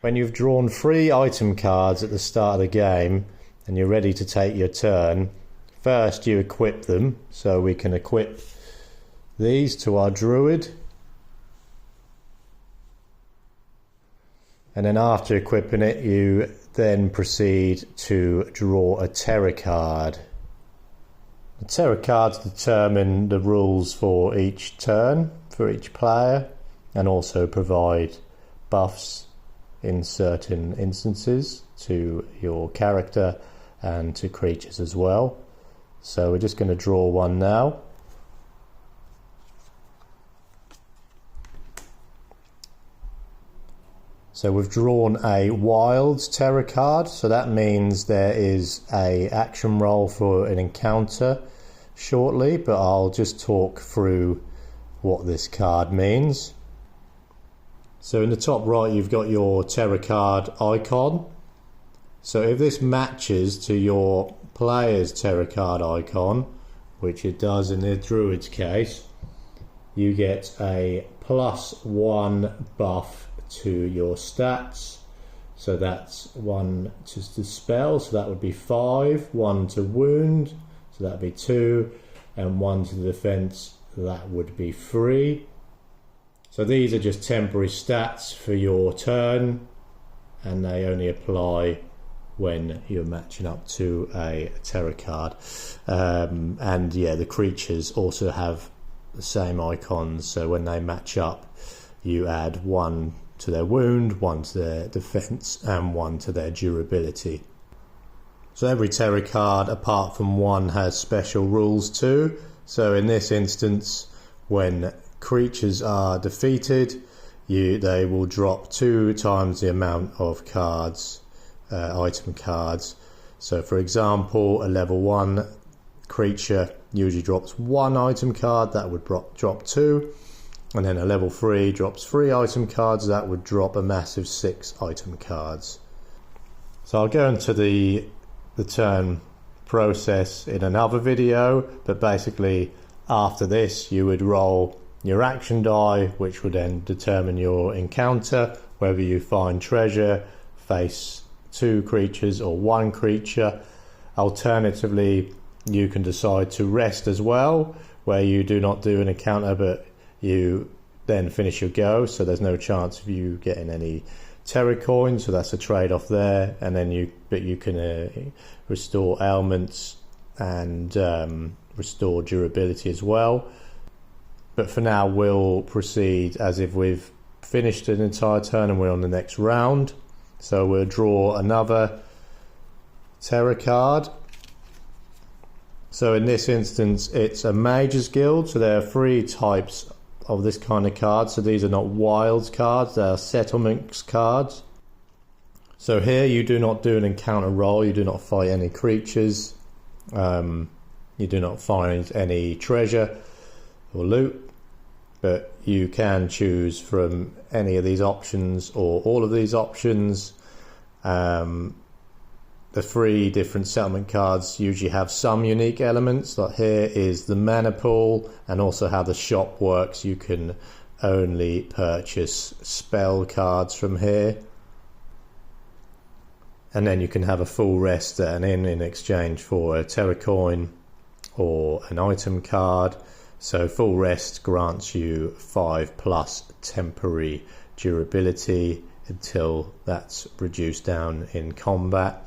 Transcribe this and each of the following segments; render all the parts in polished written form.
When you've drawn 3 item cards at the start of the game and you're ready to take your turn, first you equip them. So we can equip these to our druid. And then after equipping it, you then proceed to draw a Terra card. The Terra cards determine the rules for each turn, for each player, and also provide buffs in certain instances to your character and to creatures as well. So we're just going to draw one now. So we've drawn a wild Terra card, so that means there is a action roll for an encounter shortly, but I'll just talk through what this card means. So in the top right you've got your Terra card icon. So if this matches to your player's Terra card icon, which it does in the druid's case, you get a +1 buff to your stats. So that's 1 to spell, so that would be 5, 1 to wound, so that would be 2, and 1 to defense, that would be 3. So these are just temporary stats for your turn, and they only apply when you're matching up to a Terra card. And yeah, the creatures also have the same icons, so when they match up you add 1 to their wound, 1 to their defense, and 1 to their durability. So every Terra card apart from one has special rules too. So in this instance, when creatures are defeated, they will drop 2 times the amount of cards, item cards. So for example, a level 1 creature usually drops 1 item card, that would drop 2. And then a level 3 drops 3 item cards, that would drop a massive 6 item cards. So I'll go into the turn process in another video, but basically after this you would roll your action die, which would then determine your encounter, whether you find treasure, face 2 creatures or 1 creature. Alternatively, you can decide to rest as well, where you do not do an encounter but you then finish your go, so there's no chance of you getting any Terra coins, so that's a trade-off there. And then you can restore ailments and restore durability as well. But for now we'll proceed as if we've finished an entire turn and we're on the next round. So we'll draw another Terra card. So in this instance it's a Mage's Guild, so there are 3 types of this kind of card. So these are not wild cards, they are settlements cards. So here you do not do an encounter roll, you do not fight any creatures, you do not find any treasure or loot, but you can choose from any of these options or all of these options. The 3 different settlement cards usually have some unique elements, like here is the mana pool, and also how the shop works. You can only purchase spell cards from here, and then you can have a full rest at an inn in exchange for a Terra coin or an item card. So full rest grants you 5+ temporary durability until that's reduced down in combat.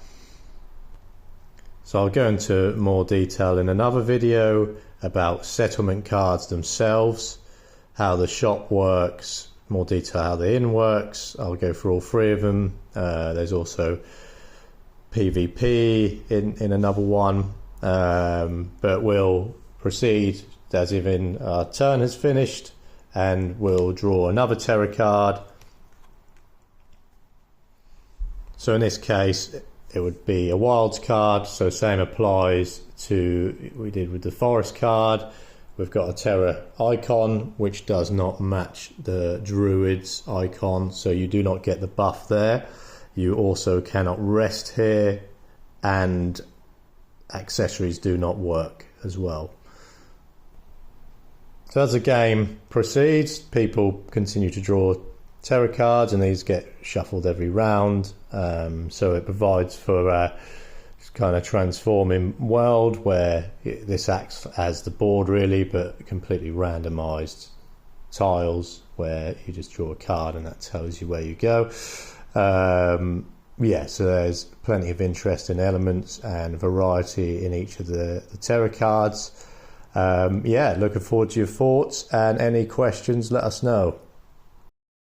So I'll go into more detail in another video about settlement cards themselves, how the shop works, more detail how the inn works. I'll go through all 3 of them. There's also PvP in another one, but we'll proceed as if our turn has finished, and we'll draw another Terra card. So in this case it would be a wild card, so same applies to we did with the forest card. We've got a Terra icon which does not match the druid's icon, so you do not get the buff there. You also cannot rest here, and accessories do not work as well. So as the game proceeds, people continue to draw Terra Cards, and these get shuffled every round. So it provides for a kind of transforming world where this acts as the board really, but completely randomized tiles where you just draw a card and that tells you where you go. Yeah, so there's plenty of interesting elements and variety in each of the Terra Cards. Yeah, looking forward to your thoughts, and any questions, let us know.